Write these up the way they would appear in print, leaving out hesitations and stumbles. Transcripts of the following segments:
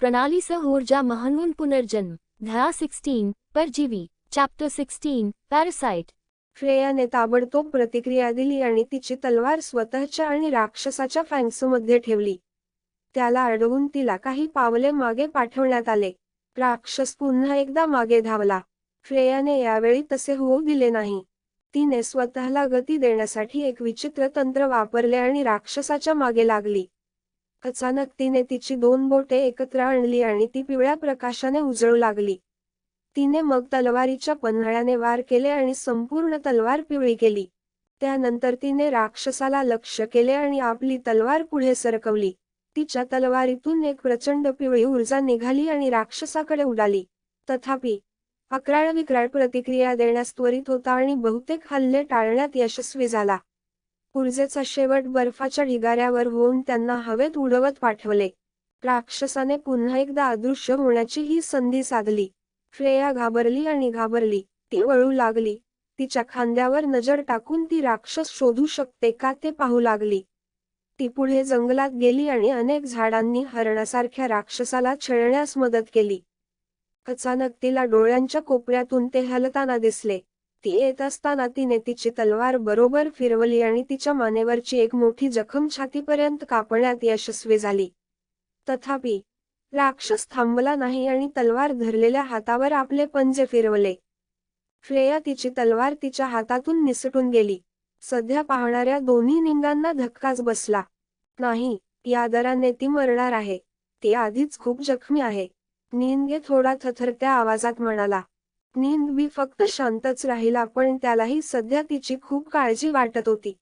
प्रणालीसह ऊर्जा म्हणून पुनर्जन्म। अध्याय 16 परजीवी। Chapter 16 parasite. फ्रेयाने ताबडतोब प्रतिक्रिया दिली आणि तिची तलवार स्वतःच्या आणि राक्षसाच्या फॅंग्समध्ये ठेवली। त्याला अडवून तिला काही पावले मागे पाठवण्यात आले। राक्षस पुन्हा एकदा मागे धावला। फ्रेयाने यावेळी तसे होऊ दिले नाही। तिने स्वतःला गती देण्यासाठी एक विचित्र तंत्र वापरले आणि राक्षसाच्या मागे लागली। अचानक तिने तिची दोन बोटे एकत्र आणली आणि ती पिवळ्या प्रकाशाने उजळू लागली। तिने मग तलवारीच्या पन्हाळ्याने वार केले आणि संपूर्ण तलवार पिवळी केली। त्यानंतर तिने राक्षसाला लक्ष्य केले आणि आपली तलवार पुढे सरकवली। तिच्या तलवारीतून एक प्रचंड पिवळी ऊर्जा निघाली आणि राक्षसाकडे उडाली। तथापि अक्राळविक्राळ प्रतिक्रिया देण्यास त्वरित होता आणि बहुतेक हल्ले टाळण्यात यशस्वी झाला। ऊर्जेचा शेवट बर्फाच्या ढिगाऱ्यावर होऊन त्यांना हवेत उडवत पाठवले। राक्षसाने पुन्हा एकदा अदृश्य होण्याची ही संधी साधली। फ्रेया घाबरली। ती वळू लागली। तिच्या खांद्यावर नजर टाकून ती राक्षस शोधू शकते का ते पाहू लागली। ती पुढे जंगलात गेली आणि अनेक झाडांनी हरणासारख्या राक्षसाला छळण्यास मदत केली। अचानक तिला डोळ्यांच्या कोपऱ्यातून ते हलताना दिसले। ती येत असताना तिने तिची तलवार बरोबर फिरवली आणि तिच्या मानेवरची एक मोठी जखम छातीपर्यंत कापण्यात यशस्वी झाली। तथापि राक्षस थांबला नाही आणि तलवार धरलेल्या हातावर आपले पंजे फिरवले। फ्रेया तिची तलवार तिच्या हातातून निसटून गेली। सध्या पाहणाऱ्या दोन्ही निंगांना धक्काच बसला। नाही, या दराने ती मरणार आहे। ती आधीच खूप जखमी आहे। निंगे थोडा थरथरत्या आवाजात म्हणाला। निंग फक्त शांतच राहिला, पण त्यालाही सध्या तिची खूप काळजी वाटत होती।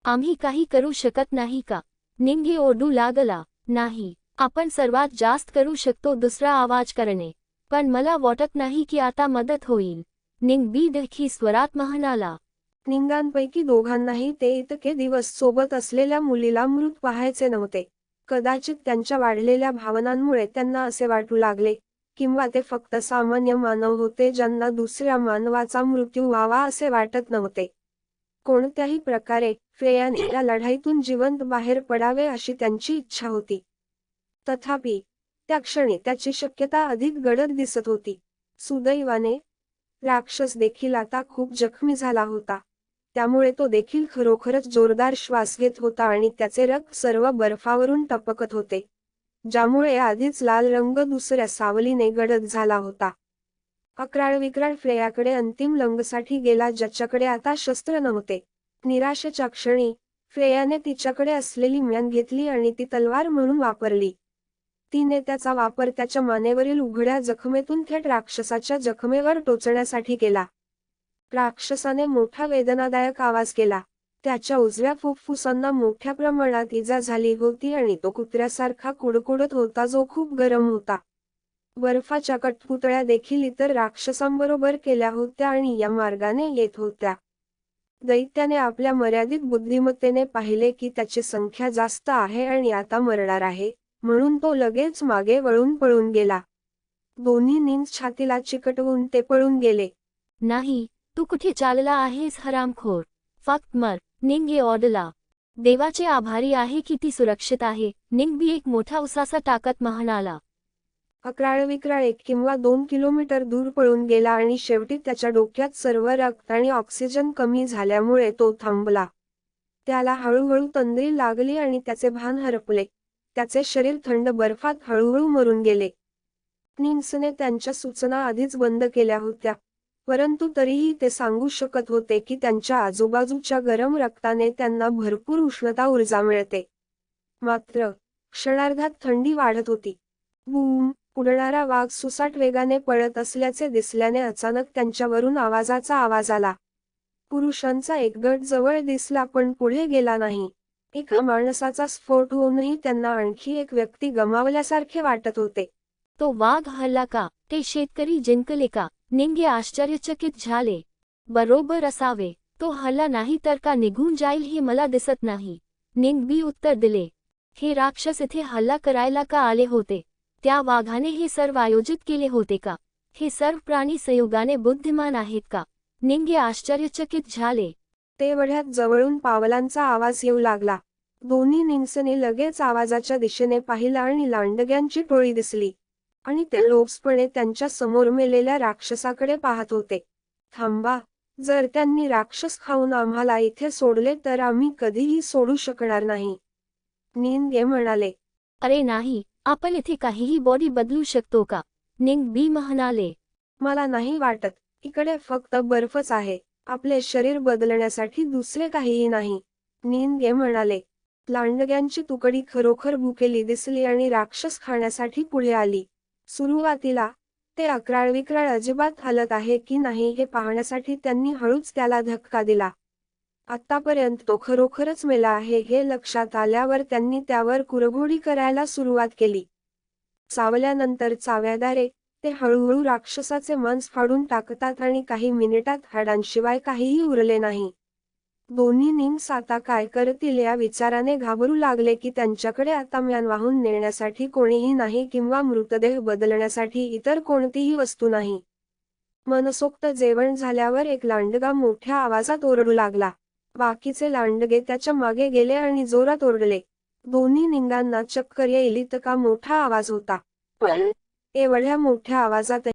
आम्ही काही करू शकत नाही का? निंगे ओरडू लागला। नाही, आपण सर्वात जास्त करू शकतो दुसरा आवाज करणे, पण मला वाटत नाही की आता मदत होईल। निंग देखी स्वरात म्हणाला। निंगांपैकी दोघांनाही ते इतके दिवस सोबत असलेल्या मुलीला मृत पाहायचे नव्हते। कदाचित त्यांच्या वाढलेल्या भावनांमुळे त्यांना असे वाटू लागले, किंवा ते फक्त सामान्य मानव होते ज्यांना दुसऱ्या मानवाचा मृत्यू व्हावा असे वाटत नव्हते। कोणत्याही प्रकारे फ्रेयाने या लढाईतून जिवंत बाहेर पडावे अशी त्यांची इच्छा होती। तथापि त्या क्षणी त्याची शक्यता अधिक गडद दिसत होती। सुदैवाने राक्षस देखील आता खूप जखमी झाला होता। त्यामुळे तो देखील खरोखरच जोरदार श्वास घेत होता आणि त्याचे रक्त सर्व बर्फावरून टपकत होते, ज्यामुळे आधीच लाल रंग दुसऱ्या सावलीने गडद झाला होता। अक्राळविक्राळ फ्रेयाकडे अंतिम लंगसाठी गेला, ज्याच्याकडे आता शस्त्र नव्हते। निराशेच्या क्षणी फ्रेयाने तिच्याकडे असलेली म्यान घेतली आणि ती तलवार म्हणून वापरली। तिने त्याचा वापर त्याच्या मानेवरील उघड्या जखमेतून थेट राक्षसाच्या जखमेवर टोचण्यासाठी केला। राक्षसाने मोठा वेदनादायक आवाज केला। त्याच्या उजव्या फुफ्फुसांना मोठ्या प्रमाणात इजा झाली होती आणि तो कुत्र्यासारखा कुडकुडत होता जो खूप गरम होता। बर्फाच्या कठपुतळ्या देखील इतर राक्षसांबरोबर केल्या होत्या आणि या मार्गाने येत होत्या। दैत्याने आपल्या मर्यादित बुद्धिमत्तेने पाहिले की त्याची संख्या जास्त आहे आणि आता मरणार आहे, म्हणून तो लगेच मागे वळून पळून गेला। दोन्ही निंग छातीला चिकटवून ते पळून गेले। नाही, तू कुठे चालला आहेस हरामखोर? फक्त मर, निंगे ओरडला। देवाचे आभारी आहे की ती सुरक्षित आहे, निंग एक मोठा उसासा टाकत म्हणाला। अक्राळविक्राळ 1 किंवा 2 किलोमीटर दूर पळून गेला आणि शेवटी त्याच्या डोक्यात सर्व रक्त आणि ऑक्सिजन कमी झाल्यामुळे तो थांबला। त्याला हळूहळू तंद्री लागली आणि त्याचे भान हरपले। त्याचे शरीर थंड बर्फात हळूहळू मरून गेले। निंग्सने त्यांच्या सूचना आधीच बंद केल्या होत्या, परंतु तरीही ते सांगू शकत होते की त्यांच्या आजूबाजूच्या गरम रक्ताने त्यांना भरपूर उष्णता ऊर्जा मिळते। मात्र क्षणार्धात थंडी वाढत होती। बूम! उडणारा वाघ सुसाट वेगाने पळत असल्याचे दिसल्याने अचानक त्यांच्यावरून आवाजाचा आवाज आला। पुरुषांचा एक गट जवळ दिसला पण पुढे गेला नाही। एका माणसाचा स्फोट होऊनही त्यांना आणखी एक व्यक्ती गमावल्यासारखे वाटत होते। तो वाघ हल्ला का? ते शेतकरी जिंकले का? निंगे आश्चर्यचकित झाले। बरोबर असावे, तो हल्ला नाही तर का निघून जाईल हे मला दिसत नाही। निंग उत्तर दिले, हे राक्षस इथे हल्ला करायला का आले होते? त्या वाघाने हे सर्व आयोजित केले होते का? हे सर्व प्राणी संयोगाने बुद्धिमान आहेत का? निंगे आश्चर्यचकित झाले। ते वढ्यात जवळून पावलांचा आवाज येऊ लागला। दोन्ही निंग्सने लगेच आवाजाच्या दिशेने पाहिलं आणि लांडग्यांची टोळी दिसली. आणि ते लोभसपणे त्यांच्या समोर मेलेल्या राक्षसाकडे पाहत होते. थांबा, जर त्यांनी राक्षस खाऊन आम्हाला इथे सोडले तर आम्ही कधीही सोडू शकणार नाही, निंगे म्हणाले. अरे नाही, आपण इथे काहीही बॉडी बदलू शकतो का? निंग बी म्हणाले. मला नाही वाटत, इकडे फक्त बर्फच आहे, आपले शरीर बदलण्यासाठी दुसरे काहीही नाही, निंगे म्हणाले. लांडग्यांची तुकडी खरोखर भुकेली दिसली आणि राक्षस खाण्यासाठी पुढे आली. सुरुवातीला ते अक्राळविक्राळ अजिबात हालत आहे की नाही हे पाहण्यासाठी त्यांनी हळूच त्याला धक्का दिला. आतापर्यंत तो खरोखरच मेला आहे हे लक्षात आल्यावर त्यांनी त्यावर कुरघोडी करायला सुरुवात केली. चावल्यानंतर चाव्याद्वारे ते हळूहळू राक्षसाचे मांस फाडून टाकतात आणि काही मिनिटात हाडांशिवाय काहीही उरले नाही. दोन्ही निंग्स आता काय करतील या विचाराने घाबरू लागले की त्यांच्याकडे आता म्यान वाहून नेण्यासाठी कोणीही नाही किंवा मृतदेह बदलण्यासाठी इतर कोणतीही वस्तू नाही. मनसोक्त जेवण झाल्यावर एक लांडगा मोठ्या आवाजात ओरडू लागला. बाकीचे लांडगे त्याच्या मागे गेले आणि जोरात ओरडले. दोन्ही निंगांना चक्कर येईल इतका मोठा आवाज होता. पण एवढ्या मोठ्या आवाजात